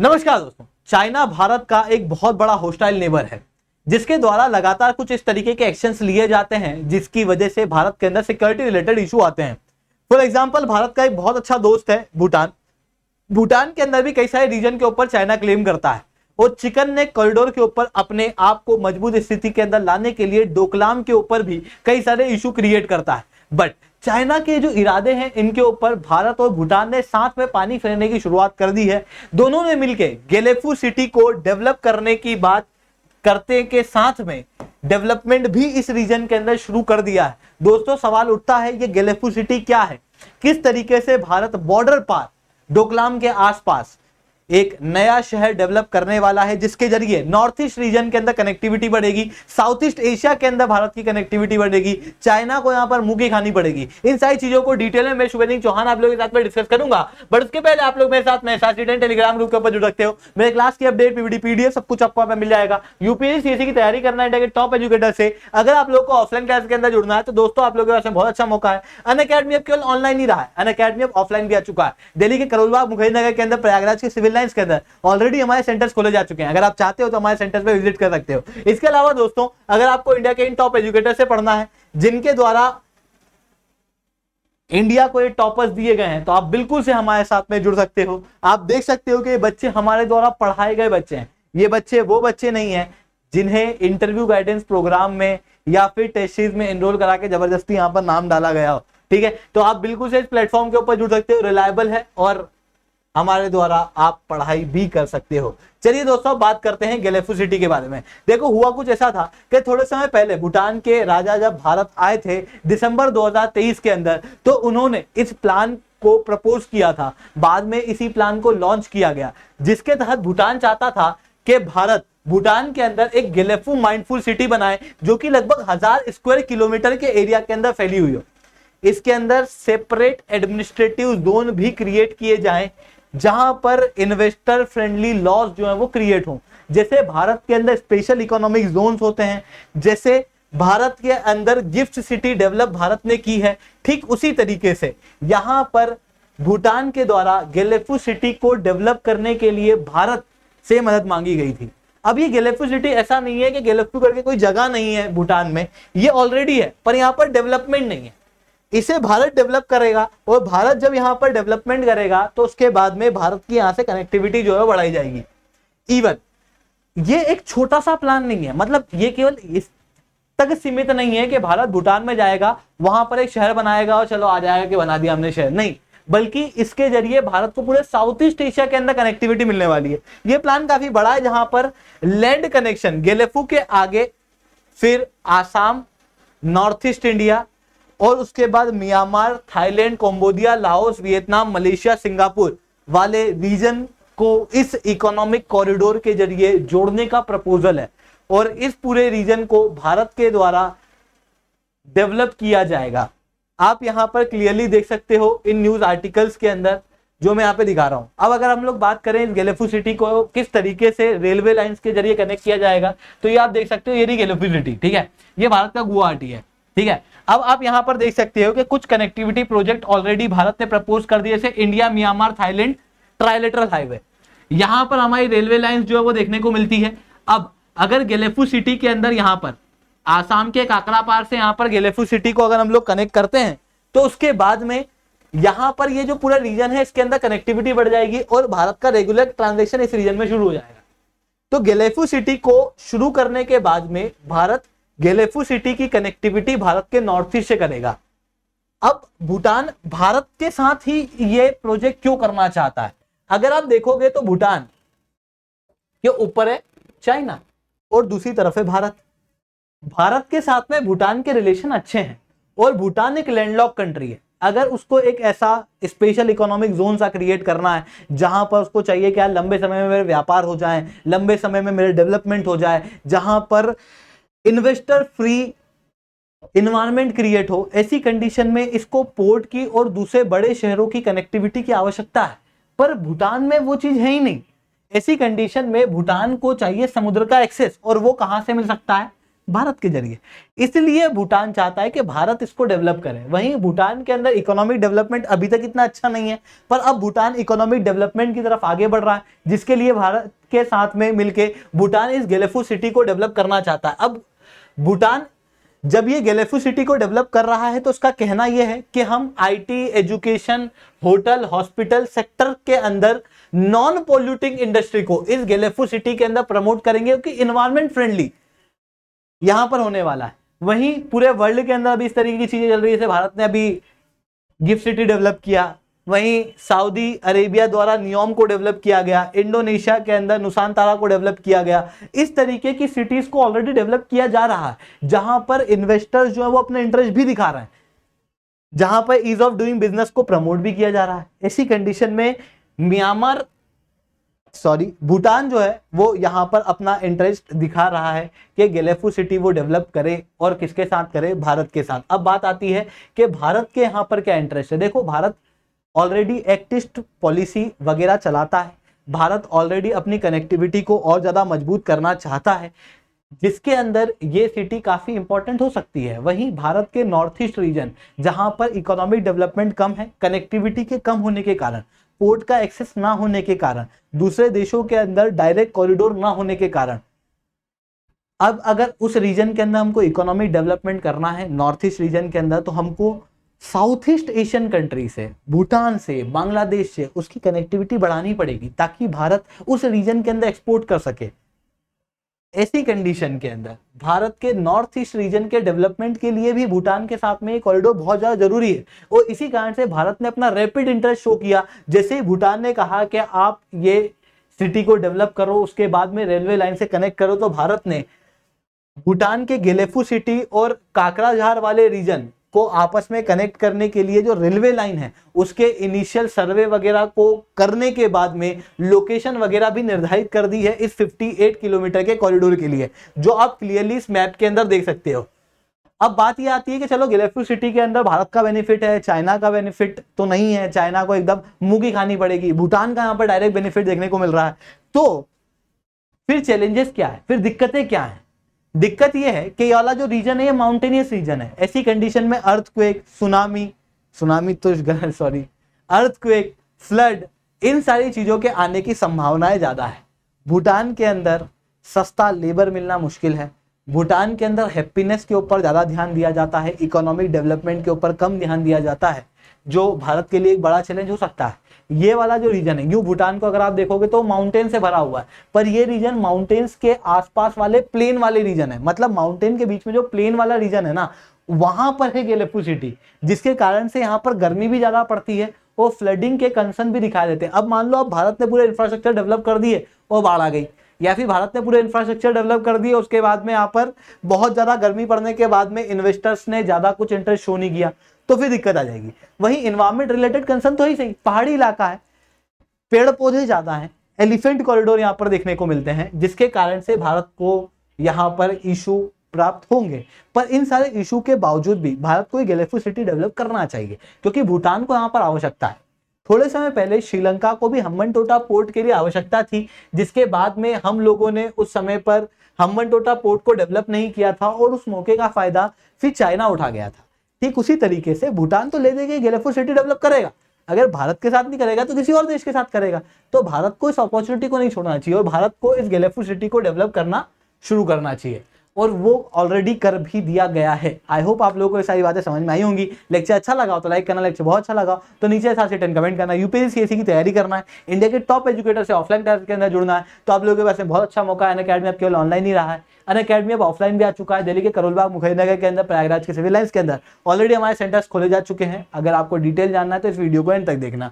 नमस्कार दोस्तों, चाइना भारत का एक बहुत बड़ा होस्टाइल नेबर है जिसके द्वारा लगातार कुछ इस तरीके के एक्शंस लिए जाते हैं जिसकी वजह से भारत के अंदर सिक्योरिटी रिलेटेड इशू आते हैं। फॉर एग्जांपल, भारत का एक बहुत अच्छा दोस्त है भूटान। भूटान के अंदर भी कई सारे रीजन के ऊपर चाइना क्लेम करता है और चिकन नेक कॉरिडोर के ऊपर अपने आप को मजबूत स्थिति के अंदर लाने के लिए डोकलाम के ऊपर भी कई सारे इशू क्रिएट करता है। बट चाइना के जो इरादे हैं इनके ऊपर भारत और भूटान ने साथ में पानी फेरने की शुरुआत कर दी है। दोनों ने मिलकर गेलेफू सिटी को डेवलप करने की बात करते के साथ में डेवलपमेंट भी इस रीजन के अंदर शुरू कर दिया है। दोस्तों, सवाल उठता है ये गेलेफू सिटी क्या है, किस तरीके से भारत बॉर्डर पार डोकलाम के आसपास एक नया शहर डेवलप करने वाला है जिसके जरिए नॉर्थ ईस्ट रीजन के अंदर कनेक्टिविटी बढ़ेगी, साउथ ईस्ट एशिया के अंदर भारत की कनेक्टिविटी बढ़ेगी, चाइना को यहां पर मुंह की खानी पड़ेगी। इन सारी चीजों को डिटेल में मैं शुभेंद्र चौहान आप लोगों के साथ में डिस्कस करूंगा। बट उसके पहले आप लोग मेरे साथ में टेलीग्राम ग्रुप के ऊपर जुड़ सकते हो। मेरे क्लास की अपडेट पीवीडी पीडीएफ सब कुछ आपको मिल जाएगा। यूपीएससी सीएससी की तैयारी करना है टॉप एजुकेटर से। अगर आप लोग को ऑफलाइन क्लास के अंदर जुड़ना है तो दोस्तों आप लोगों के पास बहुत अच्छा मौका है। अनअकैडमी अब केवल ऑनलाइन ही रहा है, अनअकैडमी अब ऑफलाइन भी आ चुका है। दिल्ली के करोलबाग मुखर्जी के अंदर, प्रयागराज के सिविल लाइंस के अंदर ऑलरेडी हमारे सेंटर्स खोले जा चुके हैं। अगर आप चाहते हो तो हमारे सेंटर्स पे विजिट कर सकते हो। इसके अलावा दोस्तों, अगर आपको इंडिया के इन टॉप एजुकेटर से पढ़ना है जिनके द्वारा इंडिया को ये टॉपर्स दिए गए हैं तो आप बिल्कुल से हमारे साथ में जुड़ सकते हो। आप देख सकते हो कि ये बच्चे हमारे द्वारा पढ़ाए गए बच्चे हैं। ये बच्चे वो बच्चे नहीं हैं जिन्हें इंटरव्यू गाइडेंस प्रोग्राम में या फिर टेस्ट सीरीज में एनरोल करा के जबरदस्ती यहां पर नाम डाला गया हो। ठीक है, तो आप बिल्कुल से इस प्लेटफॉर्म के ऊपर जुड़ सकते हो। रिलायबल है और हमारे द्वारा आप पढ़ाई भी कर सकते हो। चलिए दोस्तों, बात करते हैं गेलेफू सिटी के बारे में। देखो, हुआ कुछ ऐसा था कि थोड़े समय पहले भूटान के राजा जब भारत आए थे दिसंबर 2023 के अंदर, तो उन्होंने इस प्लान को प्रपोज किया था। बाद में इसी प्लान को लॉन्च किया गया जिसके तहत भूटान चाहता था कि भारत भूटान के अंदर एक गेलेफू माइंडफुल सिटी बनाए जो कि लगभग 1000 स्क्वायर किलोमीटर के एरिया के अंदर फैली हुई हो। इसके अंदर सेपरेट एडमिनिस्ट्रेटिव जोन भी क्रिएट किए जाएं जहां पर इन्वेस्टर फ्रेंडली लॉज जो है वो क्रिएट हो। जैसे भारत के अंदर स्पेशल इकोनॉमिक जोन्स होते हैं, जैसे भारत के अंदर गिफ्ट सिटी डेवलप भारत ने की है, ठीक उसी तरीके से यहां पर भूटान के द्वारा गेलेफू सिटी को डेवलप करने के लिए भारत से मदद मांगी गई थी। अब ये गेलेफू सिटी ऐसा नहीं है कि गेलेफू करके कोई जगह नहीं है भूटान में, ये ऑलरेडी है पर यहां पर डेवलपमेंट नहीं है। इसे भारत डेवलप करेगा और भारत जब यहां पर डेवलपमेंट करेगा तो उसके बाद में भारत की यहां से कनेक्टिविटी जो है बढ़ाई जाएगी। इवन ये एक छोटा सा प्लान नहीं है, मतलब ये केवल इस तक सीमित नहीं है कि भारत भूटान में जाएगा, वहां पर एक शहर बनाएगा और चलो आ जाएगा कि बना दिया हमने शहर, नहीं, बल्कि इसके जरिए भारत को पूरे साउथ ईस्ट एशिया के अंदर कनेक्टिविटी मिलने वाली है। ये प्लान काफी बड़ा है जहां पर लैंड कनेक्शन गेलेफू के आगे, फिर आसाम, नॉर्थ ईस्ट इंडिया और उसके बाद Myanmar, Thailand, Cambodia, Laos, Vietnam, Malaysia, Singapore वाले रीजन को इस इकोनॉमिक कॉरिडोर के जरिए जोड़ने का प्रपोजल है और इस पूरे रीजन को भारत के द्वारा डेवलप किया जाएगा। आप यहां पर क्लियरली देख सकते हो इन न्यूज आर्टिकल्स के अंदर जो मैं यहां पे दिखा रहा हूं। अब अगर हम लोग बात करें इस गेलेफू सिटी को किस तरीके से रेलवे लाइंस के जरिए कनेक्ट किया जाएगा, तो ये आप देख सकते हो, ये गेलेफू सिटी, ठीक है, ये भारत का गुवाहाटी है। ठीक है, अब आप यहां पर देख सकते हो कि कुछ कनेक्टिविटी प्रोजेक्ट ऑलरेडी भारत ने प्रपोज कर दिए, जैसे India, Myanmar, Thailand trilateral highway. यहां पर हमारी रेलवे लाइंस जो है वो देखने को मिलती है। अब अगर गेलेफू सिटी के अंदर यहां पर आसाम के काकरापार से यहां पर गेलेफू सिटी को अगर हम लोग कनेक्ट करते हैं तो उसके बाद में यहां पर ये जो पूरा रीजन है इसके अंदर कनेक्टिविटी बढ़ जाएगी और भारत का रेगुलर ट्रांजेक्शन इस रीजन में शुरू हो जाएगा। तो गेलेफू सिटी को शुरू करने के बाद में भारत गेलेफू सिटी की कनेक्टिविटी भारत के नॉर्थ ईस्ट से करेगा। अब भूटान भारत के साथ ही ये प्रोजेक्ट क्यों करना चाहता है? अगर आप देखोगे तो भूटान के ऊपर है चाइना और दूसरी तरफ है भारत। भारत के साथ में भूटान के रिलेशन अच्छे हैं और भूटान एक लैंडलॉक कंट्री है। अगर उसको एक ऐसा स्पेशल इकोनॉमिक जोन सा क्रिएट करना है जहां पर उसको चाहिए कि लंबे समय में मेरे व्यापार हो जाए, लंबे समय में मेरे डेवलपमेंट हो जाए, जहां पर इन्वेस्टर फ्री इन्वायरमेंट क्रिएट हो, ऐसी कंडीशन में इसको पोर्ट की और दूसरे बड़े शहरों की कनेक्टिविटी की आवश्यकता है। पर भूटान में वो चीज है ही नहीं। ऐसी कंडीशन में भूटान को चाहिए समुद्र का एक्सेस, और वो कहां से मिल सकता है? भारत के जरिए। इसलिए भूटान चाहता है कि भारत इसको डेवलप करे। वहीं भूटान के अंदर इकोनॉमिक डेवलपमेंट अभी तक इतना अच्छा नहीं है, पर अब भूटान इकोनॉमिक डेवलपमेंट की तरफ आगे बढ़ रहा है, जिसके लिए भारत के साथ में मिलकर भूटान इस गेलेफू सिटी को डेवलप करना चाहता है। अब भूटान जब ये गेलेफू सिटी को डेवलप कर रहा है तो उसका कहना यह है कि हम IT, education, hotel, hospital sector के अंदर नॉन पोल्यूटिंग इंडस्ट्री को इस गेलेफू सिटी के अंदर प्रमोट करेंगे, क्योंकि इन्वायरमेंट फ्रेंडली यहां पर होने वाला है। वहीं पूरे वर्ल्ड के अंदर अभी इस तरीके की चीजें चल रही है। जैसे भारत ने अभी गिफ्ट सिटी डेवलप किया, वहीं सऊदी अरेबिया द्वारा नियोम को डेवलप किया गया, इंडोनेशिया के अंदर नुसांतारा को डेवलप किया गया। इस तरीके की सिटीज को ऑलरेडी डेवलप किया जा रहा है, जहां पर इन्वेस्टर्स जो है वो अपना इंटरेस्ट भी दिखा रहे हैं, जहां पर ईज ऑफ डूइंग बिजनेस को प्रमोट भी किया जा रहा है। ऐसी कंडीशन में भूटान जो है वो यहां पर अपना इंटरेस्ट दिखा रहा है कि गेलेफू सिटी वो डेवलप करे, और किसके साथ करे? भारत के साथ। अब बात आती है कि भारत के यहां पर क्या इंटरेस्ट है। देखो, Bharat already act east policy वगैरह चलाता है। भारत ऑलरेडी अपनी कनेक्टिविटी को और ज्यादा मजबूत करना चाहता है, जिसके अंदर ये सिटी काफी इंपॉर्टेंट हो सकती है। वहीं भारत के नॉर्थ ईस्ट रीजन, जहां पर इकोनॉमिक डेवलपमेंट कम है, कनेक्टिविटी के कम होने के कारण, पोर्ट का एक्सेस ना होने के कारण, दूसरे देशों के अंदर डायरेक्ट कॉरिडोर ना होने के कारण, अब अगर उस रीजन के अंदर हमको इकोनॉमिक डेवलपमेंट करना है नॉर्थ ईस्ट रीजन के अंदर, तो हमको साउथ ईस्ट एशियन कंट्री से, भूटान से, बांग्लादेश से उसकी कनेक्टिविटी बढ़ानी पड़ेगी, ताकि भारत उस रीजन के अंदर एक्सपोर्ट कर सके। ऐसी कंडीशन के अंदर भारत के नॉर्थ ईस्ट रीजन के डेवलपमेंट के लिए भी भूटान के साथ में ये कॉरिडोर बहुत ज्यादा जरूरी है, और इसी कारण से भारत ने अपना रैपिड इंटरेस्ट शो किया। जैसे ही भूटान ने कहा कि आप ये सिटी को डेवलप करो, उसके बाद में रेलवे लाइन से कनेक्ट करो, तो भारत ने भूटान के गेलेफू सिटी और काकराझार वाले रीजन को आपस में कनेक्ट करने के लिए जो रेलवे लाइन है उसके इनिशियल सर्वे वगैरह को करने के बाद में लोकेशन वगैरह भी निर्धारित कर दी है इस 58 किलोमीटर के कॉरिडोर के लिए, जो आप क्लियरली इस मैप के अंदर देख सकते हो। अब बात यह आती है कि चलो गेलेफू सिटी के अंदर भारत का बेनिफिट है, चाइना का बेनिफिट तो नहीं है, चाइना को एकदम मुंह की खानी पड़ेगी, भूटान का यहाँ पर डायरेक्ट बेनिफिट देखने को मिल रहा है। तो फिर चैलेंजेस क्या है, फिर दिक्कतें क्या है? दिक्कत यह है कि ये वाला जो रीजन है ये माउंटेनियस रीजन है। ऐसी कंडीशन में अर्थक्वेक, अर्थक्वेक, फ्लड, इन सारी चीजों के आने की संभावनाएं ज्यादा है। भूटान के अंदर सस्ता लेबर मिलना मुश्किल है। भूटान के अंदर हैप्पीनेस के ऊपर ज्यादा ध्यान दिया जाता है, इकोनॉमिक डेवलपमेंट के ऊपर कम ध्यान दिया जाता है, जो भारत के लिए एक बड़ा चैलेंज हो सकता है। ये वाला जो रीजन है, यूं भूटान को अगर आप देखोगे तो माउंटेन से भरा हुआ है, पर ये रीजन माउंटेन्स के आसपास वाले प्लेन वाले रीजन है। मतलब माउंटेन के बीच में जो प्लेन वाला रीजन है ना, वहां पर है गेलेफू सिटी, जिसके कारण से यहाँ पर गर्मी भी ज्यादा पड़ती है और फ्लडिंग के कंसर्न भी दिखाई देते हैं। अब मान लो अब भारत ने पूरे इंफ्रास्ट्रक्चर डेवलप कर दिए और बाढ़ आ गई, या फिर भारत ने पूरे इंफ्रास्ट्रक्चर डेवलप कर दिए, उसके बाद में यहाँ पर बहुत ज्यादा गर्मी पड़ने के बाद में इन्वेस्टर्स ने ज्यादा कुछ इंटरेस्ट शो नहीं किया, तो फिर दिक्कत आ जाएगी। वहीं इन्वायरमेंट रिलेटेड कंसर्न तो ही सही, पहाड़ी इलाका है, पेड़ पौधे ज्यादा हैं, एलिफेंट कॉरिडोर यहाँ पर देखने को मिलते हैं, जिसके कारण से भारत को यहाँ पर इशू प्राप्त होंगे। पर इन सारे इशू के बावजूद भी भारत को गेलेफू सिटी डेवलप करना चाहिए, क्योंकि भूटान को यहाँ पर आवश्यकता है। थोड़े समय पहले श्रीलंका को भी हम्बनटोटा पोर्ट के लिए आवश्यकता थी, जिसके बाद में हम लोगों ने उस समय पर हम्बनटोटा पोर्ट को डेवलप नहीं किया था और उस मौके का फायदा फिर चाइना उठा गया था। ठीक उसी तरीके से भूटान तो ले देगा, गेलेफू सिटी डेवलप करेगा, अगर भारत के साथ नहीं करेगा तो किसी और देश के साथ करेगा। तो भारत को इस अपॉर्चुनिटी को नहीं छोड़ना चाहिए और भारत को इस गेलेफू सिटी को डेवलप करना शुरू करना चाहिए, और वो ऑलरेडी कर भी दिया गया है। आई होप आप लोगों को ये सारी बातें समझ में आई होंगी। लेक्चर अच्छा लगा हो तो लाइक करना, लेक्चर बहुत अच्छा लगा तो नीचे 7 कमेंट करना। यूपीएससी की तैयारी करना है, इंडिया के टॉप एजुकेटर से ऑफलाइन क्लास के अंदर जुड़ना है, तो आप लोगों के पास में बहुत अच्छा मौका है। अनअकैडमी अब केवल ऑनलाइन ही रहा है, अनअकैडमी अब ऑफलाइन भी आ चुका है। दिल्ली के करोलबाग, मुखरीनगर के अंदर, प्रयागराज के सिविल लाइंस के अंदर ऑलरेडी हमारे सेंटर्स खोले जा चुके हैं। अगर आपको डिटेल जानना है तो इस वीडियो को एंड तक देखना।